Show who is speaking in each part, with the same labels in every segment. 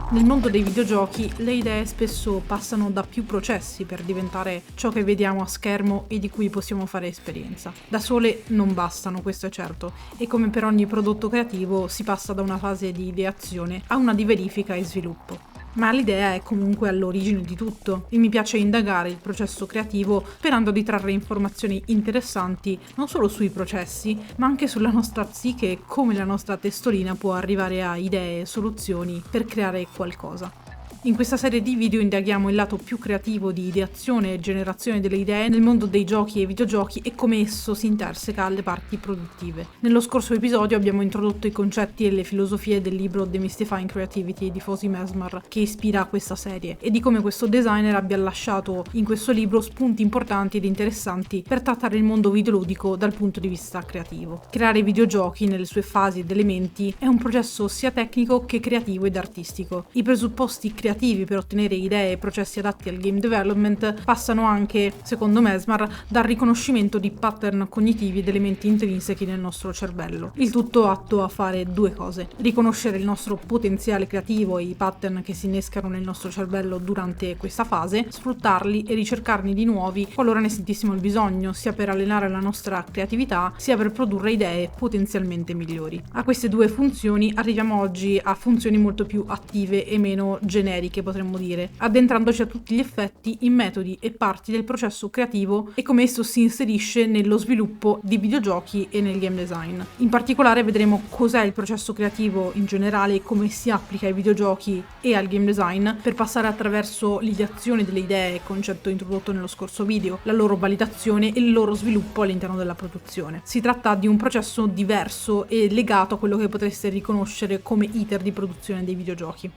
Speaker 1: Nel mondo dei videogiochi le idee spesso passano da più processi per diventare ciò che vediamo a schermo e di cui possiamo fare esperienza. Da sole non bastano, questo è certo, e come per ogni prodotto creativo si passa da una fase di ideazione a una di verifica e sviluppo. Ma l'idea è comunque all'origine di tutto e mi piace indagare il processo creativo sperando di trarre informazioni interessanti non solo sui processi, ma anche sulla nostra psiche e come la nostra testolina può arrivare a idee e soluzioni per creare qualcosa. In questa serie di video indaghiamo il lato più creativo di ideazione e generazione delle idee nel mondo dei giochi e videogiochi e come esso si interseca alle parti produttive. Nello scorso episodio abbiamo introdotto i concetti e le filosofie del libro Demystifying Creativity di Fuzzy Mesmer, che ispira questa serie, e di come questo designer abbia lasciato in questo libro spunti importanti ed interessanti per trattare il mondo videoludico dal punto di vista creativo. Creare videogiochi nelle sue fasi ed elementi è un processo sia tecnico che creativo ed artistico. I presupposti creativi per ottenere idee e processi adatti al game development passano anche, secondo Mesmer, dal riconoscimento di pattern cognitivi ed elementi intrinsechi nel nostro cervello. Il tutto atto a fare due cose: riconoscere il nostro potenziale creativo e i pattern che si innescano nel nostro cervello durante questa fase, sfruttarli e ricercarne di nuovi qualora ne sentissimo il bisogno, sia per allenare la nostra creatività, sia per produrre idee potenzialmente migliori. A queste due funzioni arriviamo oggi a funzioni molto più attive e meno generiche, potremmo dire, addentrandoci a tutti gli effetti in metodi e parti del processo creativo e come esso si inserisce nello sviluppo di videogiochi e nel game design. In particolare vedremo cos'è il processo creativo in generale e come si applica ai videogiochi e al game design per passare attraverso l'ideazione delle idee, concetto introdotto nello scorso video, la loro validazione e il loro sviluppo all'interno della produzione. Si tratta di un processo diverso e legato a quello che potreste riconoscere come iter di produzione dei videogiochi.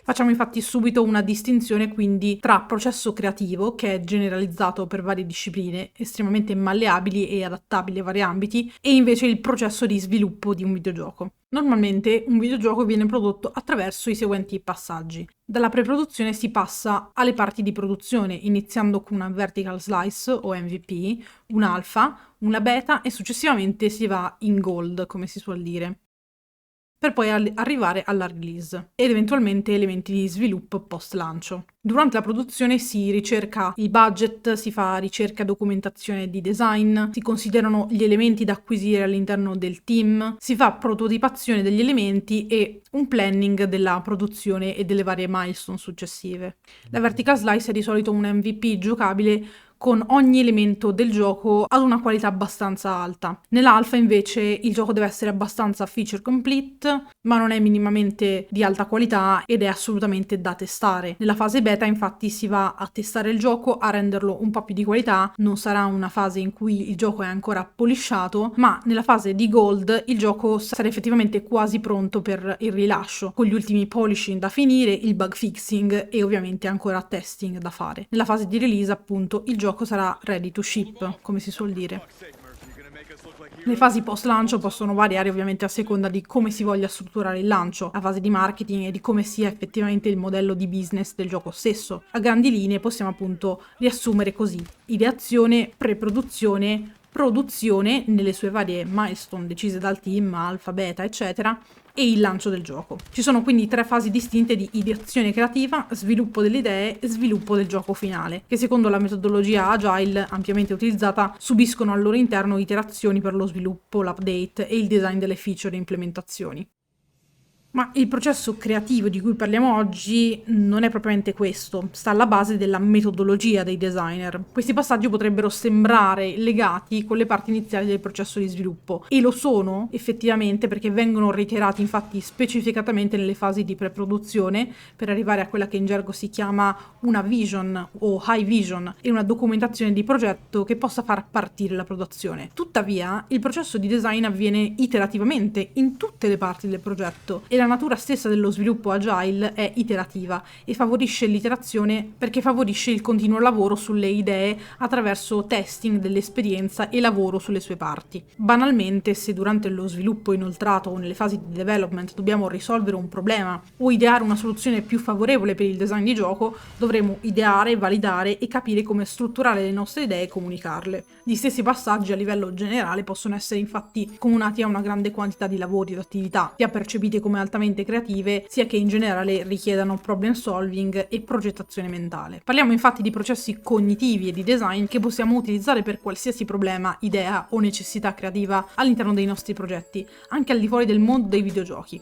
Speaker 1: Facciamo infatti subito una distinzione quindi tra processo creativo, che è generalizzato per varie discipline, estremamente malleabili e adattabili a vari ambiti, e invece il processo di sviluppo di un videogioco. Normalmente un videogioco viene prodotto attraverso i seguenti passaggi. Dalla preproduzione si passa alle parti di produzione, iniziando con una vertical slice o MVP, un'alfa, una beta e successivamente si va in gold, come si suol dire, per poi arrivare alla release ed eventualmente elementi di sviluppo post lancio. Durante la produzione si ricerca il budget, si fa ricerca e documentazione di design, si considerano gli elementi da acquisire all'interno del team, si fa prototipazione degli elementi e un planning della produzione e delle varie milestone successive. La vertical slice è di solito un MVP giocabile con ogni elemento del gioco ad una qualità abbastanza alta. Nell'alfa invece il gioco deve essere abbastanza feature complete, ma non è minimamente di alta qualità ed è assolutamente da testare. Nella fase beta infatti si va a testare il gioco, a renderlo un po' più di qualità, non sarà una fase in cui il gioco è ancora polisciato, ma nella fase di gold il gioco sarà effettivamente quasi pronto per il rilascio, con gli ultimi polishing da finire, il bug fixing e ovviamente ancora testing da fare. Nella fase di release appunto il gioco sarà ready to ship, come si suol dire. Le fasi post lancio possono variare ovviamente a seconda di come si voglia strutturare il lancio, la fase di marketing e di come sia effettivamente il modello di business del gioco stesso. A grandi linee possiamo appunto riassumere così: ideazione, pre-produzione, produzione nelle sue varie milestone decise dal team, alfa, beta, eccetera, e il lancio del gioco. Ci sono quindi tre fasi distinte di ideazione creativa, sviluppo delle idee e sviluppo del gioco finale, che secondo la metodologia agile ampiamente utilizzata subiscono al loro interno iterazioni per lo sviluppo, l'update e il design delle feature e implementazioni. Ma il processo creativo di cui parliamo oggi non è propriamente questo, sta alla base della metodologia dei designer. Questi passaggi potrebbero sembrare legati con le parti iniziali del processo di sviluppo, e lo sono effettivamente perché vengono reiterati infatti specificatamente nelle fasi di pre-produzione per arrivare a quella che in gergo si chiama una vision o high vision e una documentazione di progetto che possa far partire la produzione. Tuttavia, il processo di design avviene iterativamente in tutte le parti del progetto e la natura stessa dello sviluppo agile è iterativa e favorisce l'iterazione perché favorisce il continuo lavoro sulle idee attraverso testing dell'esperienza e lavoro sulle sue parti. Banalmente, se durante lo sviluppo inoltrato o nelle fasi di development dobbiamo risolvere un problema o ideare una soluzione più favorevole per il design di gioco, dovremo ideare, validare e capire come strutturare le nostre idee e comunicarle. Gli stessi passaggi a livello generale possono essere infatti comunati a una grande quantità di lavori ed attività, sia percepite come altamente creative, sia che in generale richiedano problem solving e progettazione mentale. Parliamo infatti di processi cognitivi e di design che possiamo utilizzare per qualsiasi problema, idea o necessità creativa all'interno dei nostri progetti, anche al di fuori del mondo dei videogiochi.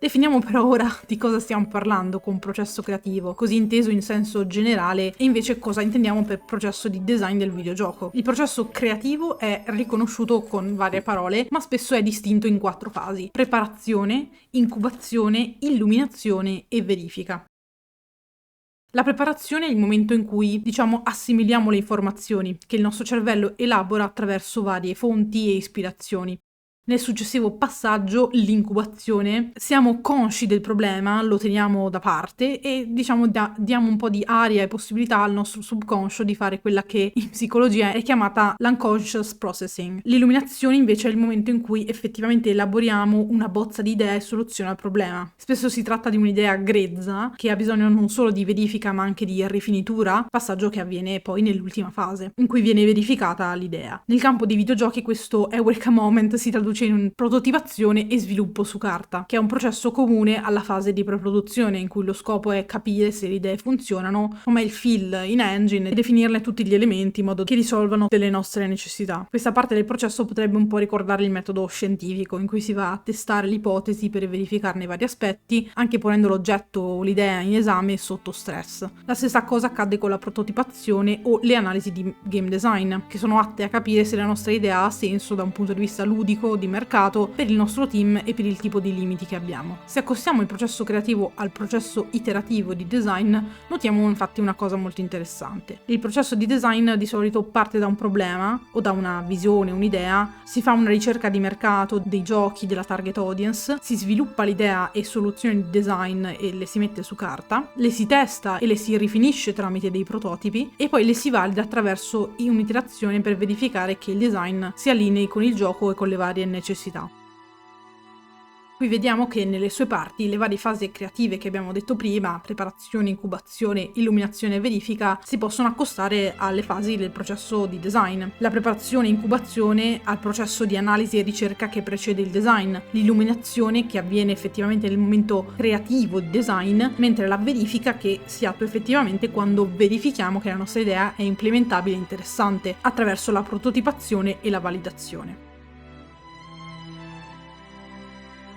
Speaker 1: Definiamo però ora di cosa stiamo parlando con processo creativo, così inteso in senso generale, e invece cosa intendiamo per processo di design del videogioco. Il processo creativo è riconosciuto con varie parole, ma spesso è distinto in 4 fasi: preparazione, incubazione, illuminazione e verifica. La preparazione è il momento in cui, assimiliamo le informazioni che il nostro cervello elabora attraverso varie fonti e ispirazioni. Nel successivo passaggio, l'incubazione, siamo consci del problema, lo teniamo da parte e diamo un po' di aria e possibilità al nostro subconscio di fare quella che in psicologia è chiamata l'unconscious processing. L'illuminazione invece è il momento in cui effettivamente elaboriamo una bozza di idea e soluzione al problema. Spesso si tratta di un'idea grezza che ha bisogno non solo di verifica ma anche di rifinitura, passaggio che avviene poi nell'ultima fase, in cui viene verificata l'idea. Nel campo dei videogiochi questo Eureka Moment si traduce in prototipazione e sviluppo su carta, che è un processo comune alla fase di preproduzione, in cui lo scopo è capire se le idee funzionano, com'è il fill in engine e definirne tutti gli elementi in modo che risolvano delle nostre necessità. Questa parte del processo potrebbe un po' ricordare il metodo scientifico, in cui si va a testare l'ipotesi per verificarne i vari aspetti, anche ponendo l'oggetto o l'idea in esame sotto stress. La stessa cosa accade con la prototipazione o le analisi di game design, che sono atte a capire se la nostra idea ha senso da un punto di vista ludico, di mercato, per il nostro team e per il tipo di limiti che abbiamo. Se accostiamo il processo creativo al processo iterativo di design, notiamo infatti una cosa molto interessante. Il processo di design di solito parte da un problema o da una visione, un'idea, si fa una ricerca di mercato, dei giochi, della target audience, si sviluppa l'idea e soluzione di design e le si mette su carta, le si testa e le si rifinisce tramite dei prototipi e poi le si valida attraverso un'iterazione per verificare che il design si allinei con il gioco e con le varie necessità. Qui vediamo che nelle sue parti le varie fasi creative che abbiamo detto prima, preparazione, incubazione, illuminazione e verifica, si possono accostare alle fasi del processo di design. La preparazione e incubazione al processo di analisi e ricerca che precede il design, l'illuminazione che avviene effettivamente nel momento creativo di design, mentre la verifica che si attua effettivamente quando verifichiamo che la nostra idea è implementabile e interessante attraverso la prototipazione e la validazione.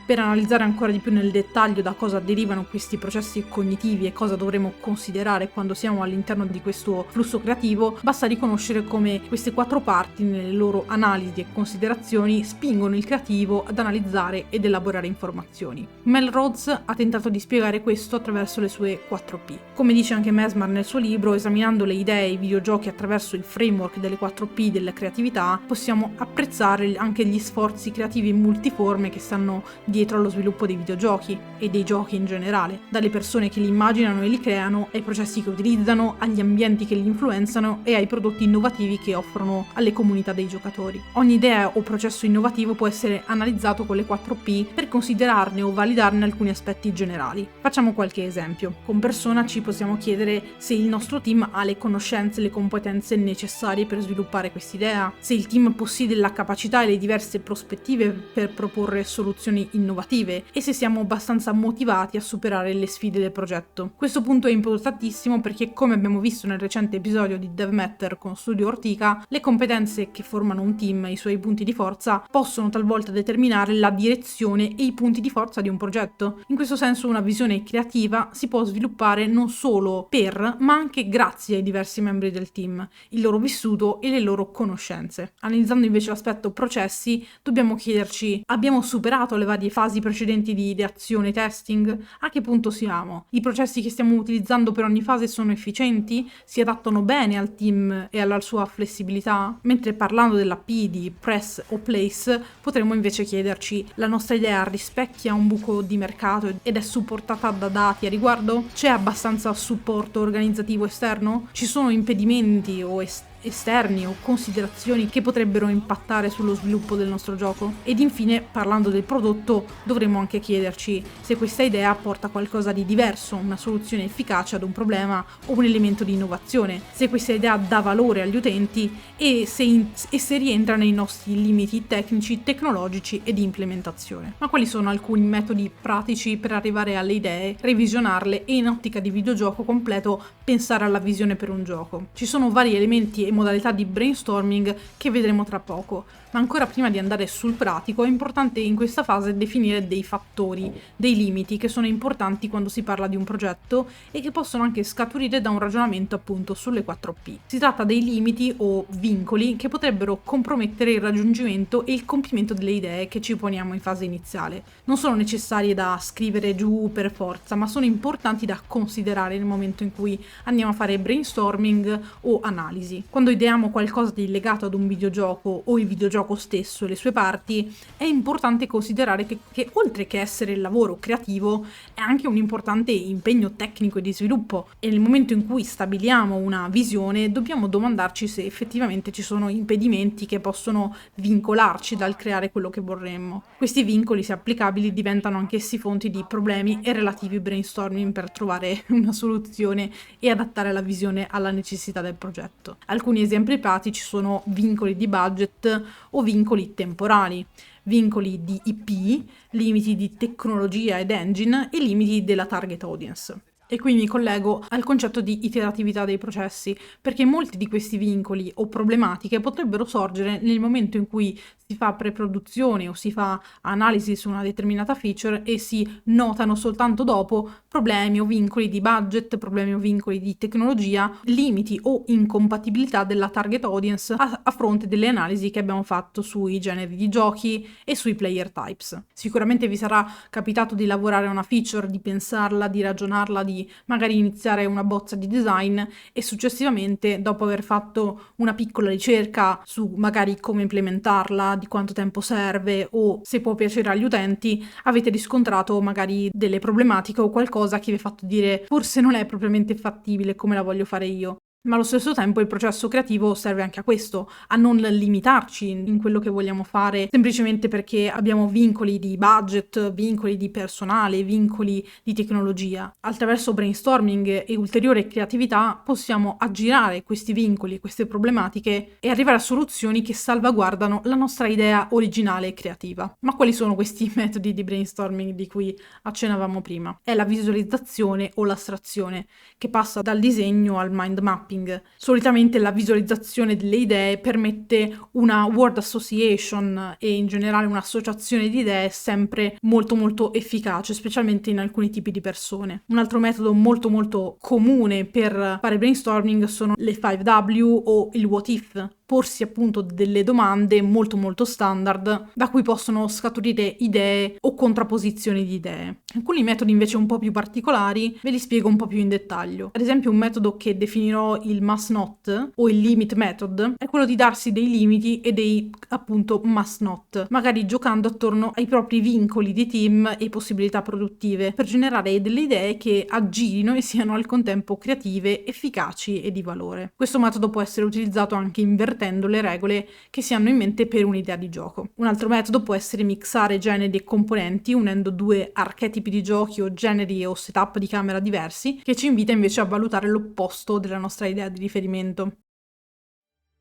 Speaker 1: Per analizzare ancora di più nel dettaglio da cosa derivano questi processi cognitivi e cosa dovremo considerare quando siamo all'interno di questo flusso creativo, basta riconoscere come queste 4 parti nelle loro analisi e considerazioni spingono il creativo ad analizzare ed elaborare informazioni. Melrose ha tentato di spiegare questo attraverso le sue 4P. Come dice anche Mesmer nel suo libro, esaminando le idee e i videogiochi attraverso il framework delle 4P della creatività, possiamo apprezzare anche gli sforzi creativi multiforme che stanno dietro allo sviluppo dei videogiochi e dei giochi in generale, dalle persone che li immaginano e li creano, ai processi che utilizzano, agli ambienti che li influenzano e ai prodotti innovativi che offrono alle comunità dei giocatori. Ogni idea o processo innovativo può essere analizzato con le 4P per considerarne o validarne alcuni aspetti generali. Facciamo qualche esempio. Con Persona ci possiamo chiedere se il nostro team ha le conoscenze e le competenze necessarie per sviluppare quest'idea, se il team possiede la capacità e le diverse prospettive per proporre soluzioni innovative e se siamo abbastanza motivati a superare le sfide del progetto. Questo punto è importantissimo perché, come abbiamo visto nel recente episodio di DevMatter con Studio Ortica, le competenze che formano un team e i suoi punti di forza possono talvolta determinare la direzione e i punti di forza di un progetto. In questo senso una visione creativa si può sviluppare non solo per, ma anche grazie ai diversi membri del team, il loro vissuto e le loro conoscenze. Analizzando invece l'aspetto processi, dobbiamo chiederci: abbiamo superato le varie fasi precedenti di ideazione e testing? A che punto siamo? I processi che stiamo utilizzando per ogni fase sono efficienti? Si adattano bene al team e alla sua flessibilità? Mentre parlando della P di press o place, potremmo invece chiederci: la nostra idea rispecchia un buco di mercato ed è supportata da dati a riguardo? C'è abbastanza supporto organizzativo esterno? Ci sono impedimenti o esterni o considerazioni che potrebbero impattare sullo sviluppo del nostro gioco? Ed infine, parlando del prodotto, dovremmo anche chiederci se questa idea porta qualcosa di diverso, una soluzione efficace ad un problema o un elemento di innovazione, se questa idea dà valore agli utenti e se rientra nei nostri limiti tecnici, tecnologici e di implementazione. Ma quali sono alcuni metodi pratici per arrivare alle idee, revisionarle e in ottica di videogioco completo pensare alla visione per un gioco? Ci sono vari elementi e modalità di brainstorming che vedremo tra poco, ma ancora prima di andare sul pratico è importante in questa fase definire dei fattori, dei limiti che sono importanti quando si parla di un progetto e che possono anche scaturire da un ragionamento appunto sulle 4P. Si tratta dei limiti o vincoli che potrebbero compromettere il raggiungimento e il compimento delle idee che ci poniamo in fase iniziale. Non sono necessarie da scrivere giù per forza, ma sono importanti da considerare nel momento in cui andiamo a fare brainstorming o analisi. Quando ideiamo qualcosa di legato ad un videogioco o il videogioco stesso e le sue parti, è importante considerare che oltre che essere il lavoro creativo è anche un importante impegno tecnico e di sviluppo, e nel momento in cui stabiliamo una visione dobbiamo domandarci se effettivamente ci sono impedimenti che possono vincolarci dal creare quello che vorremmo. Questi vincoli, se applicabili, diventano anch'essi fonti di problemi e relativi brainstorming per trovare una soluzione e adattare la visione alla necessità del progetto. Alcuni esempi pratici sono vincoli di budget o vincoli temporali, vincoli di IP, limiti di tecnologia ed engine e limiti della target audience. E qui mi collego al concetto di iteratività dei processi, perché molti di questi vincoli o problematiche potrebbero sorgere nel momento in cui si fa pre-produzione o si fa analisi su una determinata feature e si notano soltanto dopo problemi o vincoli di budget, problemi o vincoli di tecnologia, limiti o incompatibilità della target audience a fronte delle analisi che abbiamo fatto sui generi di giochi e sui player types. Sicuramente vi sarà capitato di lavorare a una feature, di pensarla, di ragionarla, di magari iniziare una bozza di design e successivamente, dopo aver fatto una piccola ricerca su magari come implementarla, di quanto tempo serve o se può piacere agli utenti, avete riscontrato magari delle problematiche o qualcosa che vi ha fatto dire forse non è propriamente fattibile come la voglio fare io. Ma allo stesso tempo il processo creativo serve anche a questo, a non limitarci in quello che vogliamo fare semplicemente perché abbiamo vincoli di budget, vincoli di personale, vincoli di tecnologia. Attraverso brainstorming e ulteriore creatività possiamo aggirare questi vincoli e queste problematiche e arrivare a soluzioni che salvaguardano la nostra idea originale e creativa. Ma quali sono questi metodi di brainstorming di cui accennavamo prima? È la visualizzazione o l'astrazione, che passa dal disegno al mind mapping. Solitamente la visualizzazione delle idee permette una word association e in generale un'associazione di idee sempre molto efficace, specialmente in alcuni tipi di persone. Un altro metodo molto comune per fare brainstorming sono le 5W o il what if, porsi appunto delle domande molto standard da cui possono scaturire idee o contrapposizioni di idee. Alcuni metodi invece un po' più particolari ve li spiego un po' più in dettaglio. Ad esempio un metodo che definirò il must not o il limit method è quello di darsi dei limiti e dei appunto must not, magari giocando attorno ai propri vincoli di team e possibilità produttive per generare delle idee che aggirino e siano al contempo creative, efficaci e di valore. Questo metodo può essere utilizzato anche invertendo le regole che si hanno in mente per un'idea di gioco. Un altro metodo può essere mixare generi e componenti unendo due archetipi di giochi o generi o setup di camera diversi, che ci invita invece a valutare l'opposto della nostra idea di riferimento.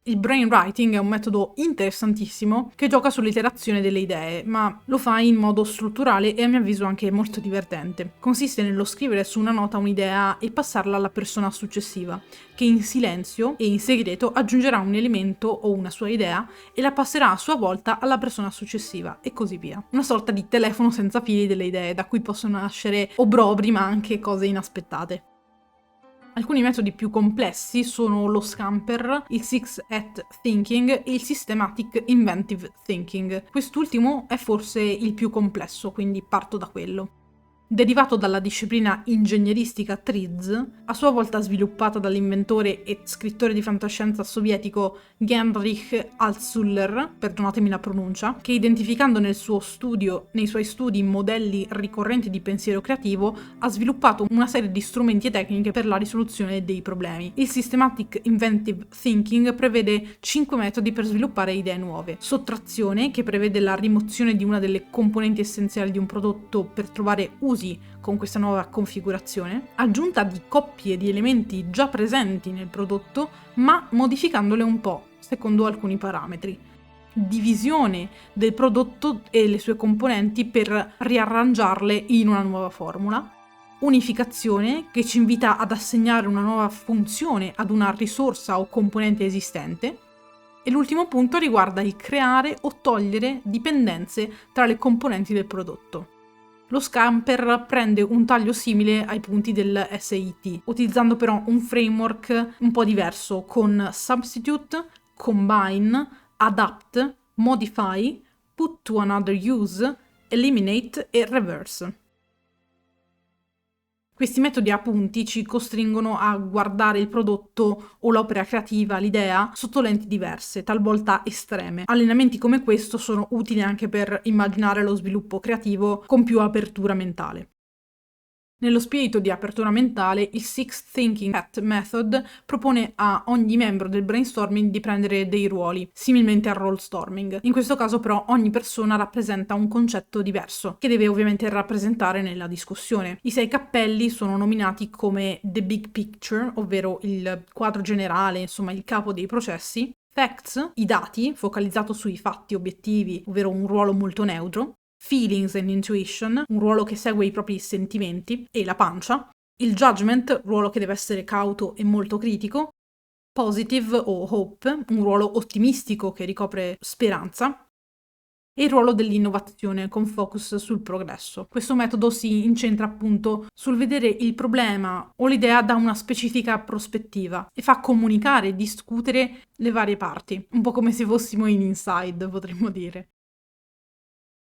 Speaker 1: Il brainwriting è un metodo interessantissimo che gioca sull'iterazione delle idee, ma lo fa in modo strutturale e a mio avviso anche molto divertente. Consiste nello scrivere su una nota un'idea e passarla alla persona successiva, che in silenzio e in segreto aggiungerà un elemento o una sua idea e la passerà a sua volta alla persona successiva e così via. Una sorta di telefono senza fili delle idee, da cui possono nascere obbrobri ma anche cose inaspettate. Alcuni metodi più complessi sono lo Scamper, il Six-at Thinking e il Systematic Inventive Thinking. Quest'ultimo è forse il più complesso, quindi parto da quello. Derivato dalla disciplina ingegneristica TRIZ, a sua volta sviluppata dall'inventore e scrittore di fantascienza sovietico Heinrich Altshuler, perdonatemi la pronuncia, che identificando nei suoi studi modelli ricorrenti di pensiero creativo, ha sviluppato una serie di strumenti e tecniche per la risoluzione dei problemi. Il Systematic Inventive Thinking prevede 5 metodi per sviluppare idee nuove. Sottrazione, che prevede la rimozione di una delle componenti essenziali di un prodotto per trovare usi con questa nuova configurazione, aggiunta di coppie di elementi già presenti nel prodotto, ma modificandole un po', secondo alcuni parametri. Divisione del prodotto e le sue componenti per riarrangiarle in una nuova formula. Unificazione, che ci invita ad assegnare una nuova funzione ad una risorsa o componente esistente. E l'ultimo punto riguarda il creare o togliere dipendenze tra le componenti del prodotto. Lo Scamper prende un taglio simile ai punti del SAT, utilizzando però un framework un po' diverso con Substitute, Combine, Adapt, Modify, Put to Another Use, Eliminate e Reverse. Questi metodi a punti ci costringono a guardare il prodotto o l'opera creativa, l'idea, sotto lenti diverse, talvolta estreme. Allenamenti come questo sono utili anche per immaginare lo sviluppo creativo con più apertura mentale. Nello spirito di apertura mentale, il Six Thinking Hat Method propone a ogni membro del brainstorming di prendere dei ruoli, similmente al role storming. In questo caso però ogni persona rappresenta un concetto diverso, che deve ovviamente rappresentare nella discussione. I 6 cappelli sono nominati come The Big Picture, ovvero il quadro generale, insomma il capo dei processi. Facts, i dati, focalizzato sui fatti obiettivi, ovvero un ruolo molto neutro. Feelings and Intuition, un ruolo che segue i propri sentimenti, e la pancia. Il Judgment, ruolo che deve essere cauto e molto critico. Positive o Hope, un ruolo ottimistico che ricopre speranza. E il ruolo dell'innovazione con focus sul progresso. Questo metodo si incentra appunto sul vedere il problema o l'idea da una specifica prospettiva e fa comunicare e discutere le varie parti, un po' come se fossimo in Inside, potremmo dire.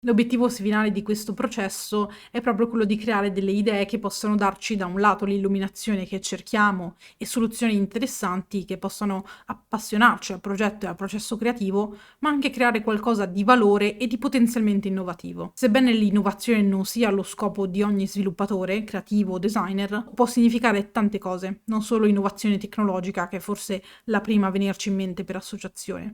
Speaker 1: L'obiettivo finale di questo processo è proprio quello di creare delle idee che possano darci da un lato l'illuminazione che cerchiamo e soluzioni interessanti che possano appassionarci al progetto e al processo creativo, ma anche creare qualcosa di valore e di potenzialmente innovativo. Sebbene l'innovazione non sia lo scopo di ogni sviluppatore, creativo o designer, può significare tante cose, non solo innovazione tecnologica, che è forse la prima a venirci in mente per associazione.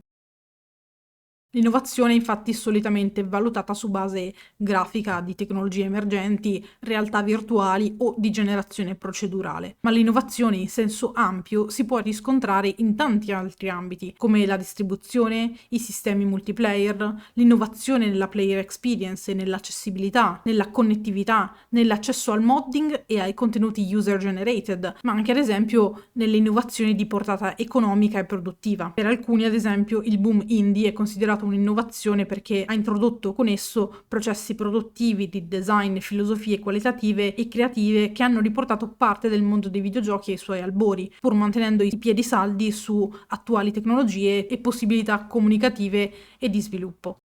Speaker 1: L'innovazione infatti è solitamente valutata su base grafica di tecnologie emergenti, realtà virtuali o di generazione procedurale, ma l'innovazione in senso ampio si può riscontrare in tanti altri ambiti, come la distribuzione, i sistemi multiplayer, l'innovazione nella player experience e nell'accessibilità, nella connettività, nell'accesso al modding e ai contenuti user generated, ma anche ad esempio nelle innovazioni di portata economica e produttiva. Per alcuni, ad esempio, il boom indie è considerato un'innovazione perché ha introdotto con esso processi produttivi di design e filosofie qualitative e creative che hanno riportato parte del mondo dei videogiochi ai suoi albori, pur mantenendo i piedi saldi su attuali tecnologie e possibilità comunicative e di sviluppo.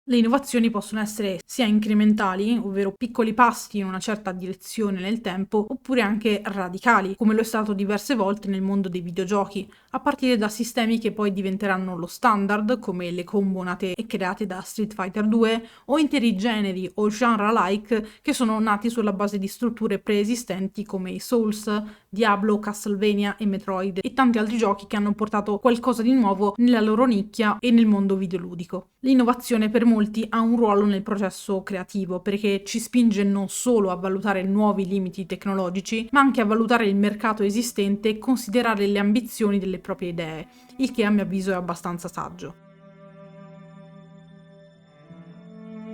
Speaker 1: Le innovazioni possono essere sia incrementali, ovvero piccoli passi in una certa direzione nel tempo, oppure anche radicali, come lo è stato diverse volte nel mondo dei videogiochi, a partire da sistemi che poi diventeranno lo standard, come le combo nate e create da Street Fighter 2, o interi generi o genre-alike che sono nati sulla base di strutture preesistenti come i Souls, Diablo, Castlevania e Metroid, e tanti altri giochi che hanno portato qualcosa di nuovo nella loro nicchia e nel mondo videoludico. L'innovazione per molti ha un ruolo nel processo creativo perché ci spinge non solo a valutare nuovi limiti tecnologici, ma anche a valutare il mercato esistente e considerare le ambizioni delle proprie idee, il che a mio avviso è abbastanza saggio.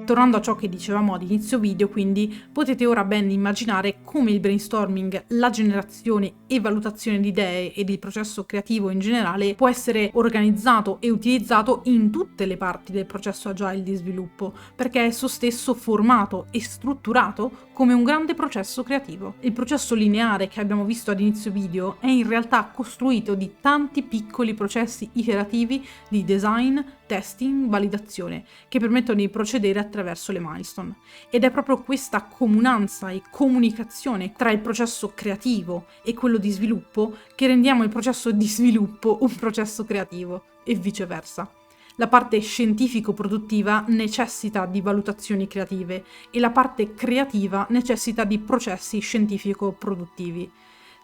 Speaker 1: Tornando a ciò che dicevamo ad inizio video, quindi potete ora ben immaginare come il brainstorming, la generazione e valutazione di idee ed il processo creativo in generale può essere organizzato e utilizzato in tutte le parti del processo agile di sviluppo, perché è esso stesso formato e strutturato come un grande processo creativo. Il processo lineare che abbiamo visto ad inizio video è in realtà costruito di tanti piccoli processi iterativi di design, testing, validazione, che permettono di procedere attraverso le milestone. Ed è proprio questa comunanza e comunicazione tra il processo creativo e quello di sviluppo che rendiamo il processo di sviluppo un processo creativo, e viceversa. La parte scientifico-produttiva necessita di valutazioni creative e la parte creativa necessita di processi scientifico-produttivi.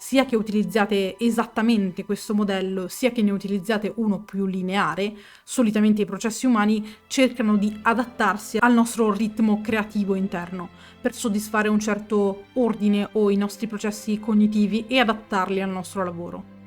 Speaker 1: Sia che utilizziate esattamente questo modello, sia che ne utilizziate uno più lineare, solitamente i processi umani cercano di adattarsi al nostro ritmo creativo interno, per soddisfare un certo ordine o i nostri processi cognitivi e adattarli al nostro lavoro.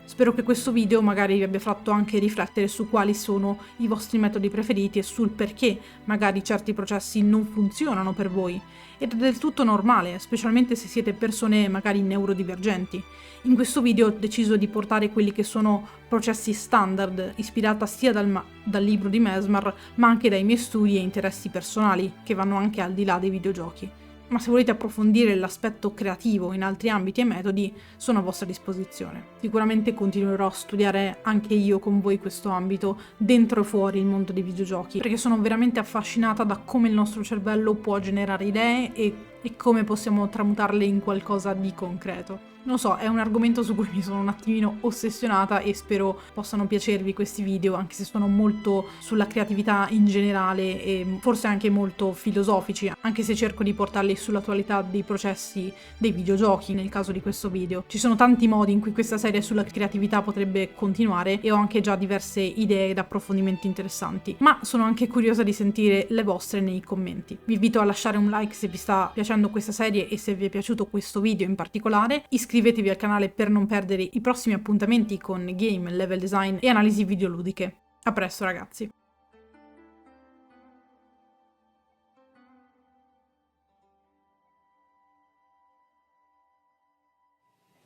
Speaker 1: Spero che questo video magari vi abbia fatto anche riflettere su quali sono i vostri metodi preferiti e sul perché magari certi processi non funzionano per voi. Ed è del tutto normale, specialmente se siete persone magari neurodivergenti. In questo video ho deciso di portare quelli che sono processi standard, ispirata sia dal libro di Mesmer, ma anche dai miei studi e interessi personali, che vanno anche al di là dei videogiochi. Ma se volete approfondire l'aspetto creativo in altri ambiti e metodi, sono a vostra disposizione. Sicuramente continuerò a studiare anche io con voi questo ambito, dentro e fuori il mondo dei videogiochi, perché sono veramente affascinata da come il nostro cervello può generare idee e come possiamo tramutarle in qualcosa di concreto. Non so, è un argomento su cui mi sono un attimino ossessionata e spero possano piacervi questi video, anche se sono molto sulla creatività in generale e forse anche molto filosofici, anche se cerco di portarli sull'attualità dei processi dei videogiochi nel caso di questo video. Ci sono tanti modi in cui questa serie sulla creatività potrebbe continuare e ho anche già diverse idee ed approfondimenti interessanti, ma sono anche curiosa di sentire le vostre nei commenti. Vi invito a lasciare un like se vi sta piacendo questa serie e se vi è piaciuto questo video in particolare, iscrivetevi al canale per non perdere i prossimi appuntamenti con game, level design e analisi videoludiche. A presto ragazzi!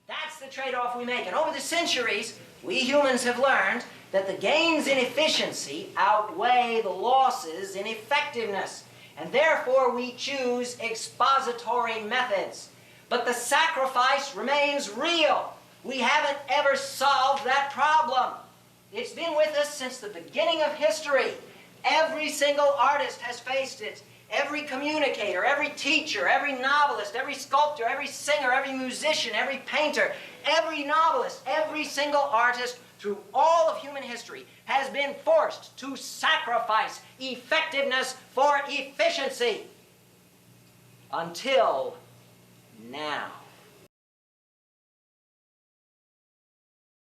Speaker 2: That's the trade-off we make. And over the centuries, we humans have learned that the gains in efficiency outweigh the losses in effectiveness. And therefore we choose expository methods. But the sacrifice remains real. We haven't ever solved that problem. It's been with us since the beginning of history. Every single artist has faced it. Every communicator, every teacher, every novelist, every sculptor, every singer, every musician, every painter, every novelist, every single artist through all of human history has been forced to sacrifice effectiveness for efficiency. Until now.